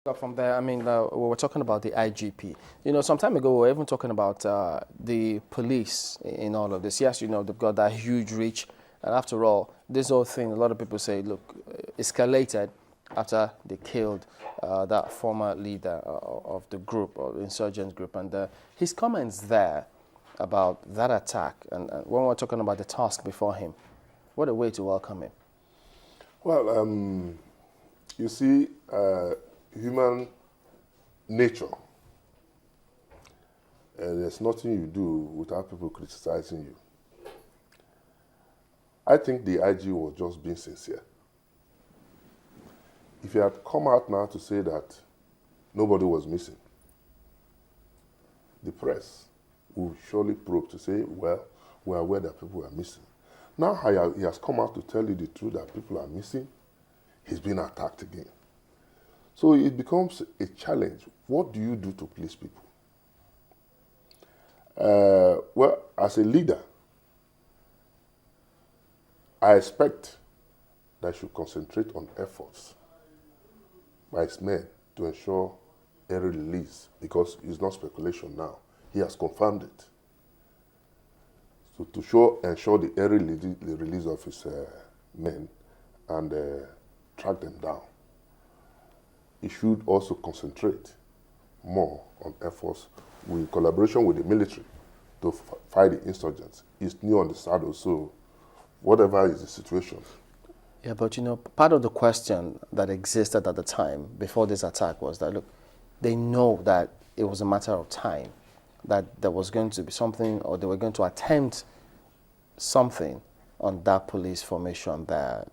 Up from there, I mean, we were talking about the IGP. Some time ago, we were even talking about the police in all of this. Yes, they've got that huge reach. And after all, this whole thing, a lot of people say, look, escalated after they killed that former leader of the group, or the insurgent group. And his comments there about that attack, and when we're talking about the task before him, what a way to welcome him. Well, you see, human nature, there's nothing you do without people criticizing you. I think the IG was just being sincere. If he had come out now to say that nobody was missing, the press will surely probe to say, well, we are aware that people are missing. Now he has come out to tell you the truth that people are missing. He's been attacked again. So it becomes a challenge. What do you do to please people? Well, as a leader, I expect that he should concentrate on efforts by his men to ensure a release, because it's not speculation now. He has confirmed it. So to ensure the early release of his men and track them down, he should also concentrate more on efforts with collaboration with the military to fight the insurgents. He's new on the saddle, so whatever is the situation. Yeah, but part of the question that existed at the time before this attack was that, look, they know that it was a matter of time, that there was going to be something, or they were going to attempt something on that police formation there.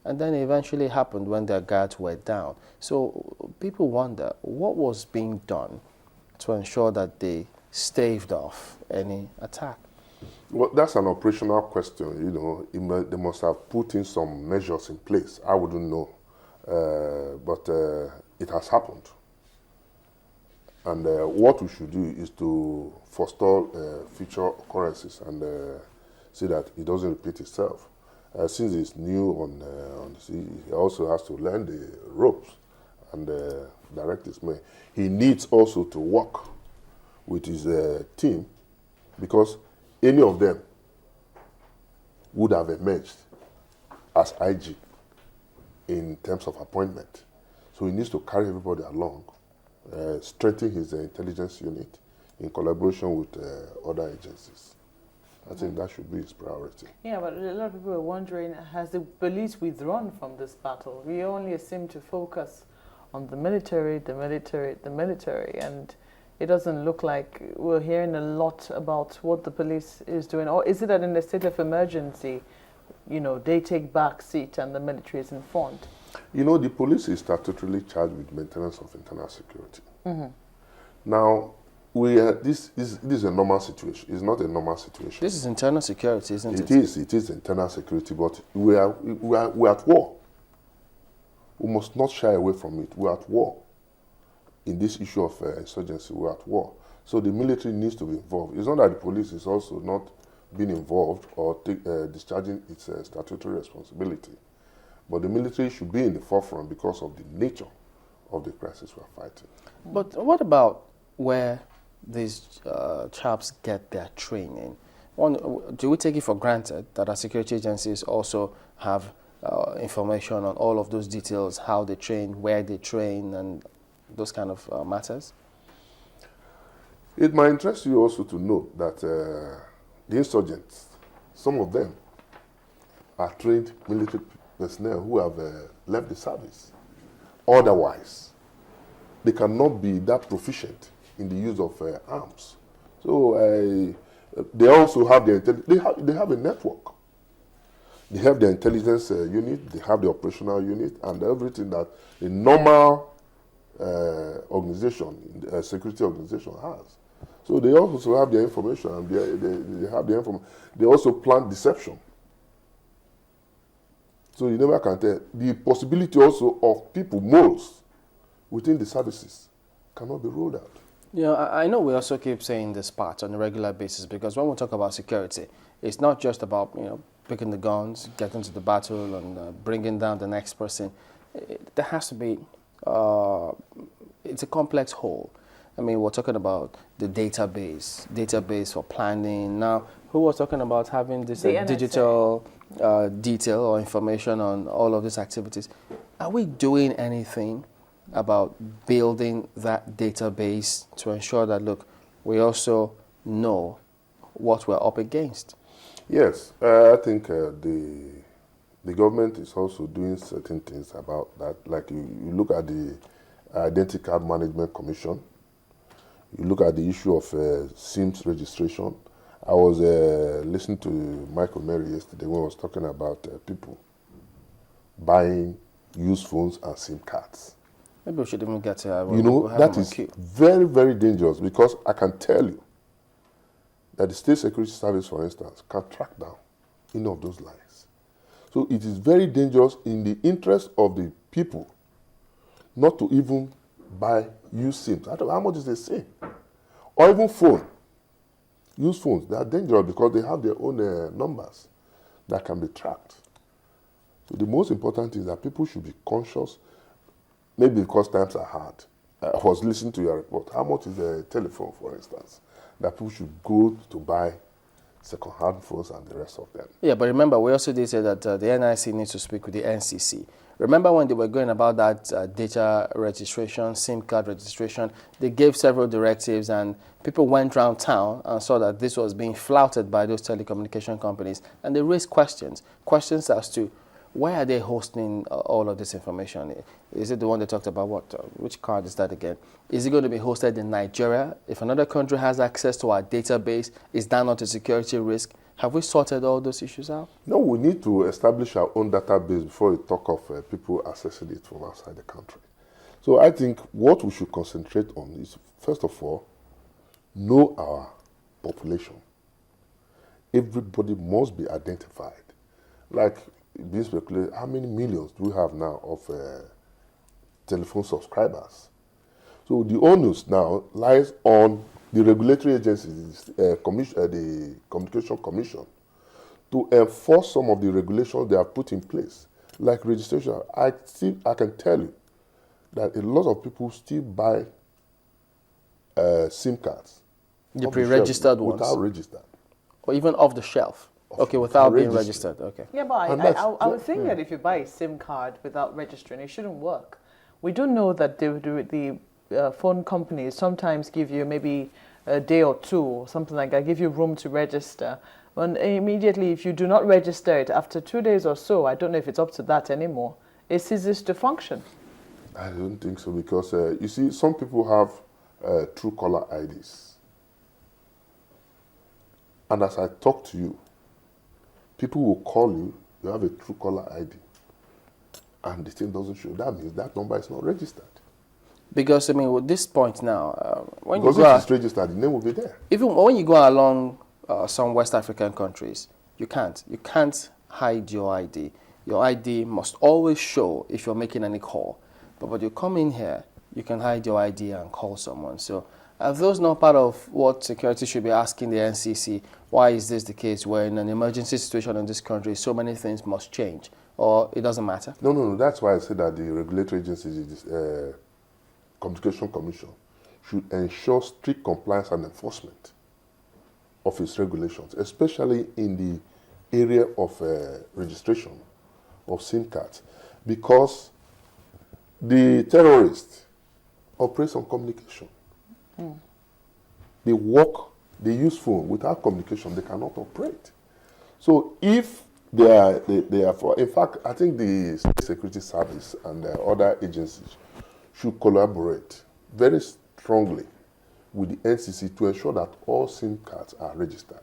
And then it eventually happened when their guards were down. So people wonder, what was being done to ensure that they staved off any attack? Well, that's an operational question, They must have put in some measures in place. I wouldn't know. But it has happened. And what we should do is to forestall future occurrences and see that it doesn't repeat itself. Since he's new on the sea, he also has to learn the ropes and direct his men. He needs also to work with his team, because any of them would have emerged as IG in terms of appointment. So he needs to carry everybody along, strengthen his intelligence unit in collaboration with other agencies. I think that should be his priority. Yeah, but a lot of people are wondering, has the police withdrawn from this battle? We only seem to focus on the military, and it doesn't look like we're hearing a lot about what the police is doing. Or is it that in a state of emergency, they take back seat and the military is informed? The police is statutorily charged with maintenance of internal security. Mm-hmm. Now, this is a normal situation. It's not a normal situation. This is internal security, isn't it? It is internal security, but we're at war. We must not shy away from it. We're at war. In this issue of insurgency, we're at war. So the military needs to be involved. It's not that the police is also not being involved or discharging its statutory responsibility, but the military should be in the forefront because of the nature of the crisis we're fighting. But what about where these chaps get their training? Do we take it for granted that our security agencies also have information on all of those details, how they train, where they train, and those kind of matters? It might interest you also to note that the insurgents, some of them are trained military personnel who have left the service. Otherwise, they cannot be that proficient in the use of arms. So they also have they have a network. They have the intelligence unit, they have the operational unit, and everything that a normal security organization has. So they also have the information, and they have the information. They also plan deception. So you never can tell. The possibility also of people, moles, within the services cannot be ruled out. I know we also keep saying this part on a regular basis, because when we talk about security, it's not just about picking the guns, getting to the battle, and bringing down the next person. There has to be it's a complex whole. I mean, we're talking about the database for planning. Now, who was talking about having this digital detail or information on all of these activities? Are we doing anything about building that database to ensure that, look, we also know what we're up against? Yes, I think the government is also doing certain things about that. Like you look at the Identity Card Management Commission, you look at the issue of SIMs registration. I was listening to Michael Mary yesterday when he was talking about people buying used phones and SIM cards. Maybe we should even get to that is very, very dangerous, because I can tell you that the State Security Service, for instance, can track down any of those lines. So it is very dangerous in the interest of the people not to even buy used SIMs. I don't know how much is a SIM. Or even phone. Used phones, they are dangerous because they have their own numbers that can be tracked. So the most important thing is that people should be conscious, maybe because times are hard. I was listening to your report. How much is a telephone, for instance? That people should go to buy second-hand phones and the rest of them. Yeah, but remember, we also did say that the NIC needs to speak with the NCC. Remember when they were going about that data registration, SIM card registration, they gave several directives, and people went around town and saw that this was being flouted by those telecommunication companies, and they raised questions as to why are they hosting all of this information? Is it the one they talked about? Which card is that again? Is it going to be hosted in Nigeria? If another country has access to our database, is that not a security risk? Have we sorted all those issues out? No, we need to establish our own database before we talk of people accessing it from outside the country. So I think what we should concentrate on is, first of all, know our population. Everybody must be identified. Like, being speculated, how many millions do we have now of telephone subscribers? So the onus now lies on the regulatory agencies, the Communication Commission, to enforce some of the regulations they have put in place, like registration. I can tell you that a lot of people still buy SIM cards. The pre-registered ones? Without registered. Or even off the shelf? Okay, without being registered. Okay. Yeah, but I would think that if you buy a SIM card without registering, it shouldn't work. We do know that the phone companies sometimes give you maybe a day or two or something like that, give you room to register. And immediately, if you do not register it, after 2 days or so, I don't know if it's up to that anymore, it ceases to function. I don't think so, because you see, some people have true caller IDs. And as I talk to you, people will call you, you have a true caller ID, and the thing doesn't show. That means that number is not registered. Because, I mean, with this point now, when because you go if it's registered, the name will be there. Even when you go along some West African countries, you can't hide your ID. Your ID must always show if you're making any call. But when you come in here, you can hide your ID and call someone. So are those not part of what security should be asking the NCC? Why is this the case where in an emergency situation in this country, so many things must change? Or it doesn't matter? No. That's why I said that the regulatory agencies, Communication Commission, should ensure strict compliance and enforcement of its regulations, especially in the area of registration of SIM cards, because the terrorists operate on communication. They use phone. Without communication, they cannot operate. So if they are in fact, I think the State Security Service and other agencies should collaborate very strongly with the NCC to ensure that all SIM cards are registered.